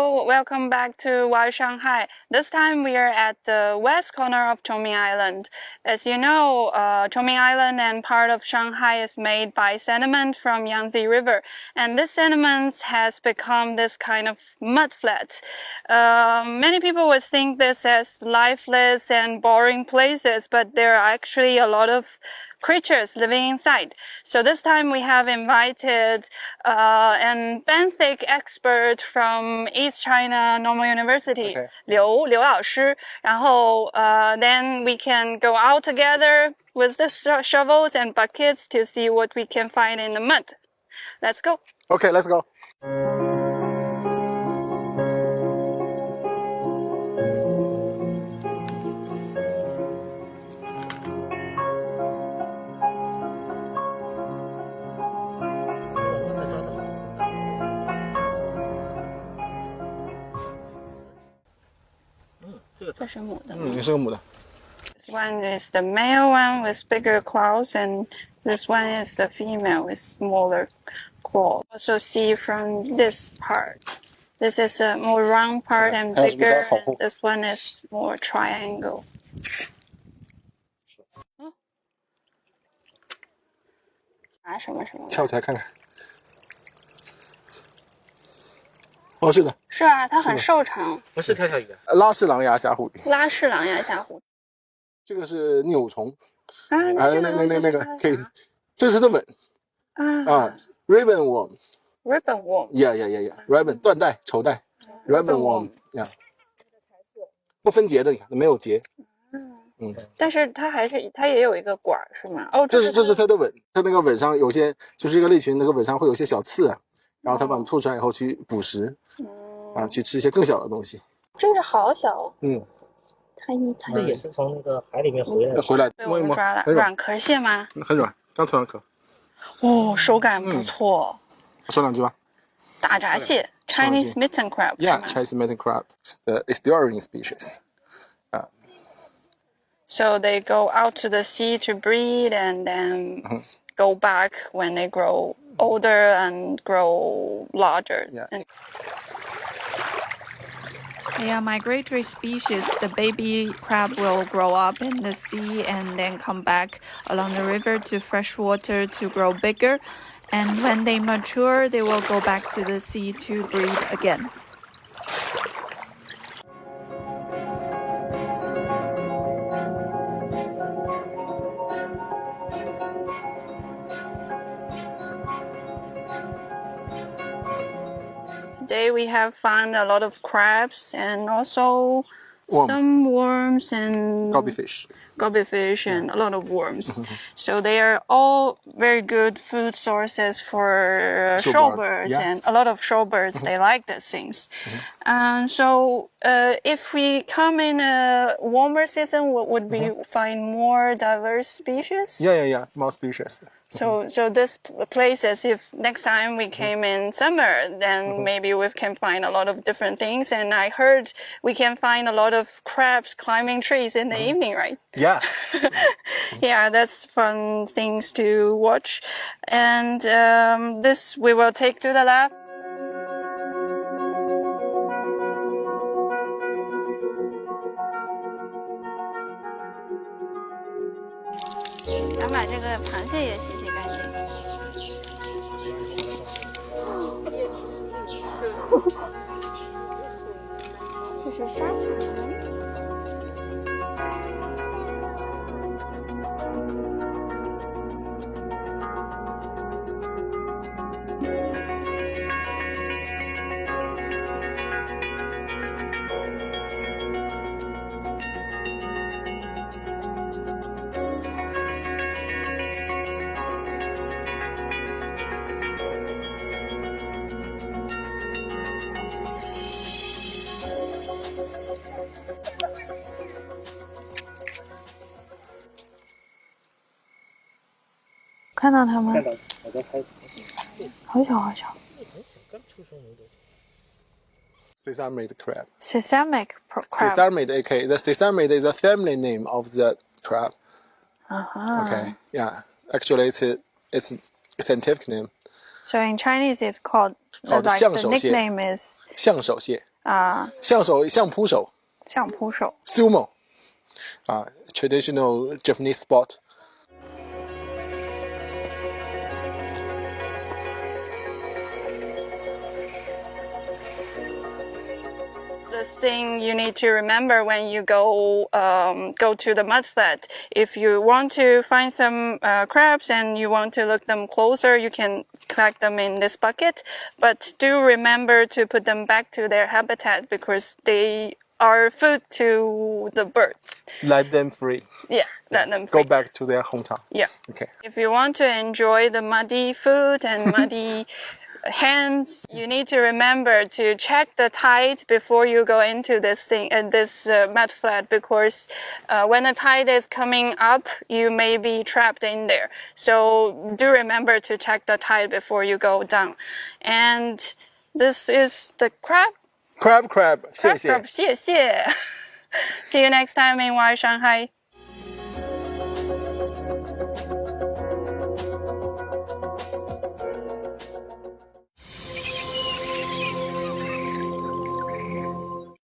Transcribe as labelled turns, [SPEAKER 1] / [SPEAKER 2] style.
[SPEAKER 1] Hello, welcome back to Wild Shanghai. This time we are at the west corner of Chongming Island. As you know, Chongming Island and part of Shanghai is made by sediment from Yangtze River. And this sediment has become this kind of mudflat. Many people would think this as lifeless and boring places, but there are actually a lot of creatures living inside. So this time we have invited an benthic expert from East China Normal University, 刘老师. 然后 then we can go out together with the shovels and buckets to see what we can find in the mud. Let's go.
[SPEAKER 2] Okay, let's go.
[SPEAKER 1] This one is the male one with bigger claws, and this one is the female with smaller claws. Also see from this part. This is a more round part and bigger, and this one is more triangle. Oh. 什么？
[SPEAKER 2] 跳起来看看。哦，是的。
[SPEAKER 1] 是啊，它很瘦长。
[SPEAKER 3] 不是跳跳鱼，
[SPEAKER 2] 拉氏狼牙虾虎鱼。
[SPEAKER 1] 拉氏狼牙虾虎。
[SPEAKER 2] 这个是纽虫。
[SPEAKER 1] 啊，那
[SPEAKER 2] 个可以，这是它的吻。啊 ，ribbon worm。ribbon worm。Yeah。ribbon 缎带、绸带。ribbon worm。Yeah。不分节的，你看没有节。
[SPEAKER 1] 但是它也有一个管是吗？哦，
[SPEAKER 2] 这是它的吻，它那个吻上有些就是这个类群，那个吻上会有些小刺啊，然后它把它吐出来以后去捕食，去吃一些更小的东西。
[SPEAKER 1] 这个好小。它
[SPEAKER 3] 也是从那个海里面回来。
[SPEAKER 1] 被我们抓了，软壳蟹吗？
[SPEAKER 2] 很软，刚脱完壳。
[SPEAKER 1] 哦，手感不错。
[SPEAKER 2] 说两句吧。
[SPEAKER 1] 大闸蟹 ，Chinese mitten crab。Yeah,
[SPEAKER 2] Chinese mitten crab, the estuary species.
[SPEAKER 1] So they go out to the sea to breed and then go back when they grow older and grow larger. They are migratory species. The baby crab will grow up in the sea and then come back along the river to fresh water to grow bigger. And when they mature, they will go back to the sea to breed again. Today we have found a lot of crabs and also some worms and gobbyfish and a lot of worms. So they are all very good food sources for shorebirds, and a lot of shorebirds they like these things. So if we come in a warmer season, would we find more diverse species?
[SPEAKER 2] Yeah, more species.
[SPEAKER 1] So this places, if next time we came in summer, then maybe we can find a lot of different things. And I heard we can find a lot of crabs climbing trees in the evening, right?
[SPEAKER 2] Yeah.
[SPEAKER 1] Yeah, that's fun things to watch. And this we will take to the lab. 咱把这个螃蟹也洗洗干净。这是沙蚕。看到它吗？
[SPEAKER 3] 看到，我在拍。
[SPEAKER 1] 好小好小。
[SPEAKER 3] 刚出生没多久。
[SPEAKER 2] Sesame crab.
[SPEAKER 1] Sesame crab.
[SPEAKER 2] Sesame, okay. The sesame is a family name of the crab. Okay, yeah. Actually, it's a scientific name.
[SPEAKER 1] So in Chinese, it's called. The nickname is.
[SPEAKER 2] 象手蟹.相扑手 sumo traditional Japanese sport.
[SPEAKER 1] The thing you need to remember when you go to the mudflat, if you want to find some crabs and you want to look them closer, you can collect them in this bucket. But do remember to put them back to their habitat because they are food to the birds.
[SPEAKER 2] Let them free.
[SPEAKER 1] Yeah, let them free.
[SPEAKER 2] Go back to their hometown.
[SPEAKER 1] Yeah.
[SPEAKER 2] Okay.
[SPEAKER 1] If you want to enjoy the muddy food and muddy hands, you need to remember to check the tide before you go into this mudflat because when the tide is coming up, you may be trapped in there. So do remember to check the tide before you go down. And this is the crab.
[SPEAKER 2] Crab. 谢谢。
[SPEAKER 1] See you next time in Wild Shanghai.